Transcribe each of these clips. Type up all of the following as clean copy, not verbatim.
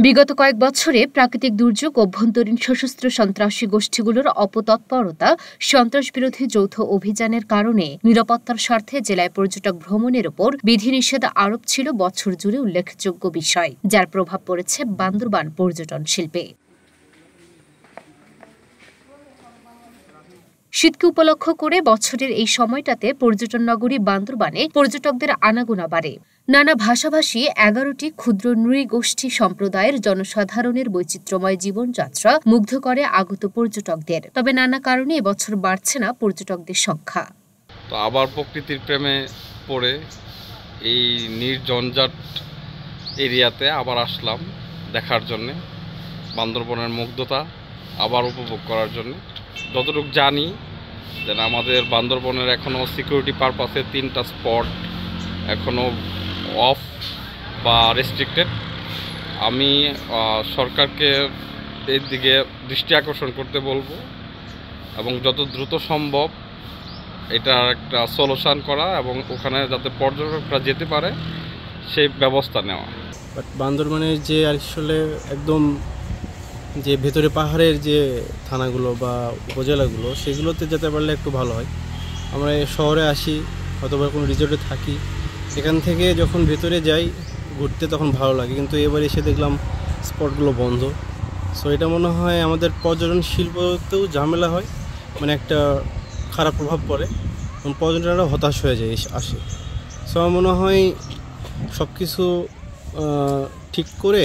বিগত কয়েক বছরে প্রাকৃতিক দুর্যোগ, অভ্যন্তরীণ সশস্ত্র সন্ত্রাসী গোষ্ঠীগুলোর অপতৎপরতা, সন্ত্রাসবিরোধী যৌথ অভিযানের কারণে নিরাপত্তার স্বার্থে জেলায় পর্যটক ভ্রমণের ওপর বিধিনিষেধ আরোপ ছিল বছর জুড়ে উল্লেখযোগ্য বিষয়, যার প্রভাব পড়েছে বান্দরবান পর্যটন শিল্পে। শীতকে উপলক্ষ করে বছরের এই সময়টাতে পর্যটন নগরী বান্দরবানে পর্যটকদের আনাগোনা বাড়ে। নানা ভাষাভাষী ১১টি ক্ষুদ্র নৃগোষ্ঠী সম্প্রদায়ের জনসাধারণের বৈচিত্র্যময় জীবনযাত্রা মুগ্ধ করে আগত পর্যটকদের। তবে নানা কারণে এবছর বাড়ছে না পর্যটকদের সংখ্যা। তো আবার প্রকৃতির প্রেমে পড়ে এই নির্জঞ্জাট এরিয়াতে আবার আসলাম দেখার জন্যে, বান্দরবনের মুগ্ধতা আবার উপভোগ করার জন্য। যতটুকু জানি যেন আমাদের বান্দরবনের এখনও সিকিউরিটি পারপাসে 3টা স্পট এখনও অফ বা রেস্ট্রিক্টেড। আমি সরকারকে এর দিকে দৃষ্টি আকর্ষণ করতে বলবো এবং যত দ্রুত সম্ভব এটার একটা সলিউশন করা এবং ওখানে যাতে পর্যটকরা যেতে পারে সেই ব্যবস্থা নেওয়া। বাট বান্দরবানের যে আসলে একদম যে ভেতরে পাহাড়ের যে থানাগুলো বা উপজেলাগুলো, সেগুলোতে যেতে পারলে একটু ভালো হয়। আমরা শহরে আসি অথবা কোনো রিসোর্টে থাকি, এখান থেকে যখন ভেতরে যাই ঘুরতে তখন ভালো লাগে, কিন্তু এবার এসে দেখলাম স্পটগুলো বন্ধ। সো এটা মনে হয় আমাদের পর্যটন শিল্পতেও ঝামেলা হয়, মানে একটা খারাপ প্রভাব পড়ে এবং পর্যটকরা হতাশ হয়ে যায় আসে। সো আমার মনে হয় সব কিছু ঠিক করে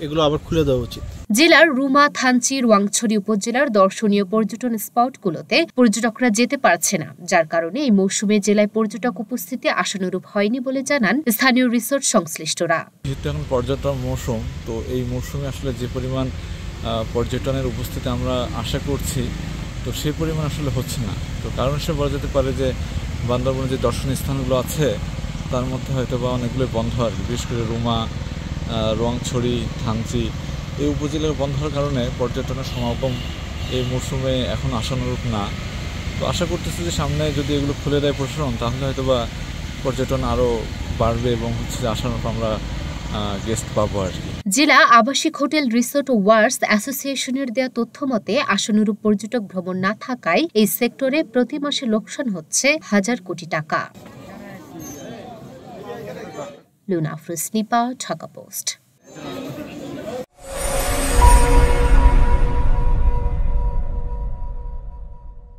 এগুলো আবার খুলে দেওয়া উচিত। জেলার রুমা, থানচি, রোয়াংছড়ি উপজেলার দর্শনীয় পর্যটন স্পটগুলোতে পর্যটকরা যেতে পারছে না, যার কারণে এই মৌসুমে জেলায় পর্যটক উপস্থিতি আশানুরূপ হয়নি বলে জানান স্থানীয় রিসোর্ট সংশ্লিষ্টরা। যেহেতু এখন পর্যটন মৌসুম, তো এই মৌসুমে আসলে যে পরিমাণ পর্যটনের উপস্থিতি আমরা আশা করছি, তো সেই পরিমাণ আসলে হচ্ছে না। তো কারণ হিসেবে বলা যেতে পারে যে বান্দরবনে যে দর্শনীয় স্থানগুলো আছে তার মধ্যে হয়তো বা অনেকগুলোই বন্ধ আর কি। বিশেষ করে রুমা, রোয়াংছড়ি, থানচি এই উপজেলার বন্ধ হওয়ার কারণে পর্যটনের সমাগম এই মৌসুমে এখন আশানুরূপ না। তো আশা করতেছি যে সামনে যদি এগুলো খুলে দেয় প্রশাসন, তাহলে হয়তো বা পর্যটন আরও বাড়বে এবং আশানুরূপ আমরা গেস্ট পাবো আর কি। জেলা আবাসিক হোটেল রিসোর্ট ওয়ার্স অ্যাসোসিয়েশনের দেয়া তথ্য মতে আশানুরূপ পর্যটক ভ্রমণ না থাকায় এই সেক্টরে প্রতি মাসে লোকসান হচ্ছে ১,০০০ কোটি টাকা। লুনা আফরোজ, নিপা, ঢাকা পোস্ট।